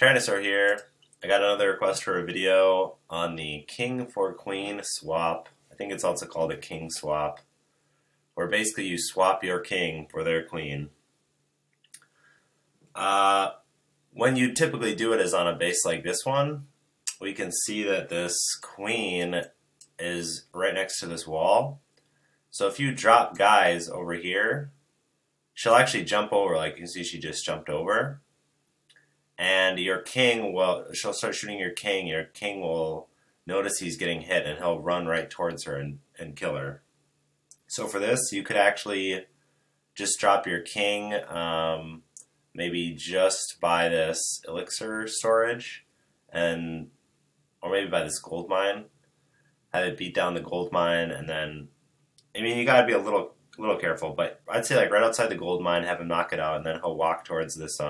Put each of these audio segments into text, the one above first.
Tyrannosaur here. I got another request for a video on the king for queen swap. I think it's also called a king swap, where basically you swap your king for their queen. When you typically do it is on a base like this one, we can see that this queen is right next to this wall. So if you drop guys over here, she'll actually jump over. Like you can see, she just jumped over. And your king will, she'll start shooting your king. Your king will notice he's getting hit and he'll run right towards her and kill her. So for this, you could actually just drop your king, maybe just by this elixir storage, or maybe by this gold mine. Have it beat down the gold mine, and then, I mean, you gotta be a little careful, but I'd say like right outside the gold mine, have him knock it out, and then he'll walk towards this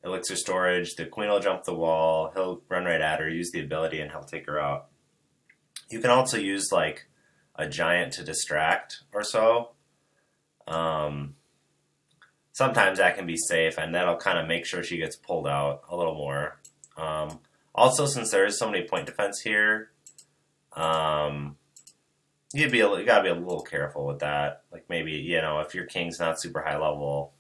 elixir storage. The queen will jump the wall, he'll run right at her, use the ability, and he'll take her out. You can also use like a giant to distract or so. Sometimes that can be safe, and that'll kind of make sure she gets pulled out a little more. Also, since there is so many point defense here, you gotta be a little careful with that. Like maybe, you know, if your king's not super high level,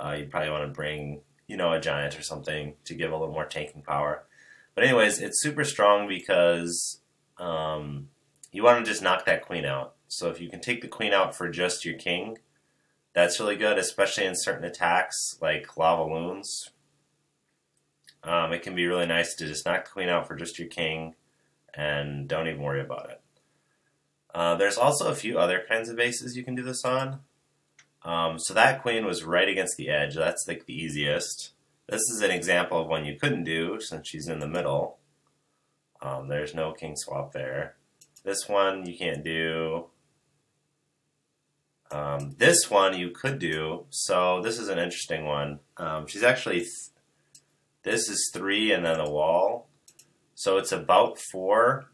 you probably want to bring, you know, a giant or something to give a little more tanking power. But anyways, it's super strong because you want to just knock that queen out. So if you can take the queen out for just your king, that's really good, especially in certain attacks like lava loons. It can be really nice to just knock the queen out for just your king and don't even worry about it. There's also a few other kinds of bases you can do this on. So that queen was right against the edge. That's like the easiest. This is an example of one you couldn't do since she's in the middle. There's no king swap there. This one you can't do. This one you could do. So this is an interesting one. She's actually, this is 3 and then the wall. So it's about 4.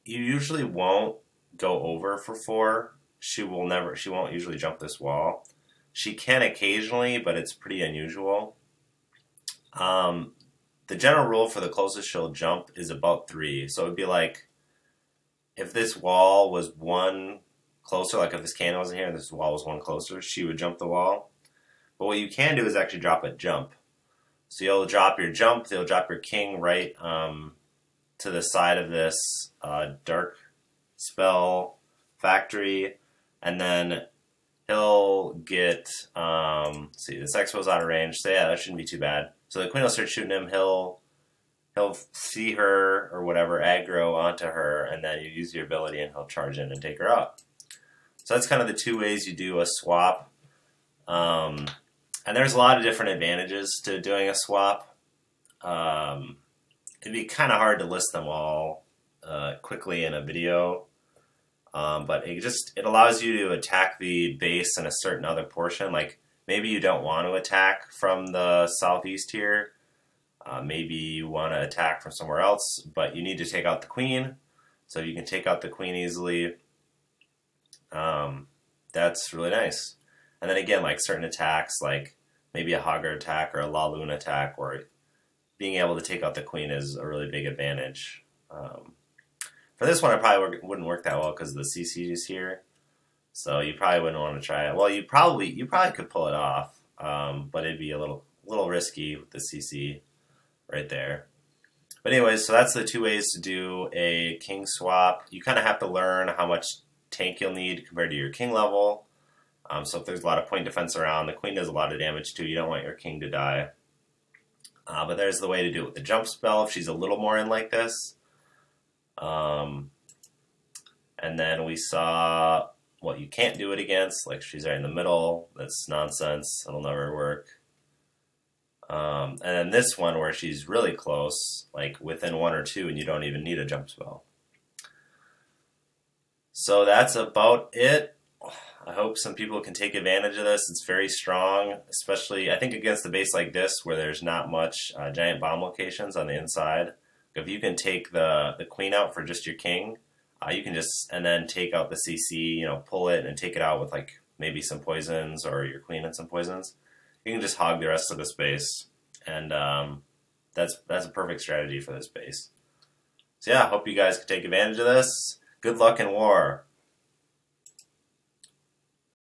You usually won't go over for 4. She won't usually jump this wall. She can occasionally, but it's pretty unusual. The general rule for the closest she'll jump is about 3. So it would be like, if this wall was 1 closer, like if this cannon wasn't here and this wall was 1 closer, she would jump the wall. But what you can do is actually drop a jump. So you'll drop your jump, you'll drop your king right to the side of this dark spell factory, and then he'll get, see, this expo's out of range, so yeah, that shouldn't be too bad. So the queen will start shooting him, he'll see her, or whatever, aggro onto her, and then you use your ability and he'll charge in and take her out. So that's kind of the 2 ways you do a swap. And there's a lot of different advantages to doing a swap. It'd be kind of hard to list them all quickly in a video. But it allows you to attack the base in a certain other portion. Like maybe you don't want to attack from the southeast here. Maybe you want to attack from somewhere else, but you need to take out the queen. So you can take out the queen easily. That's really nice. And then again, like certain attacks, like maybe a Hogger attack or a La Luna attack, where being able to take out the queen is a really big advantage. For this one, it probably wouldn't work that well because the CC is here, so you probably wouldn't want to try it. Well, you probably could pull it off, but it'd be a little risky with the CC right there. But anyways, so that's the 2 ways to do a king swap. You kind of have to learn how much tank you'll need compared to your king level. So if there's a lot of point defense around, the queen does a lot of damage too. You don't want your king to die. But there's the way to do it with the jump spell if she's a little more in like this. And then we saw what you can't do it against, like she's right in the middle. That's nonsense. It'll never work. And then this one where she's really close, like within 1 or 2, and you don't even need a jump spell. So that's about it. I hope some people can take advantage of this. It's very strong, especially I think against a base like this where there's not much giant bomb locations on the inside. If you can take the queen out for just your king, you can just, and then take out the CC, you know, pull it and take it out with like maybe some poisons or your queen and some poisons. you can just hog the rest of the space, and that's a perfect strategy for this base. So yeah, hope you guys can take advantage of this. Good luck in war.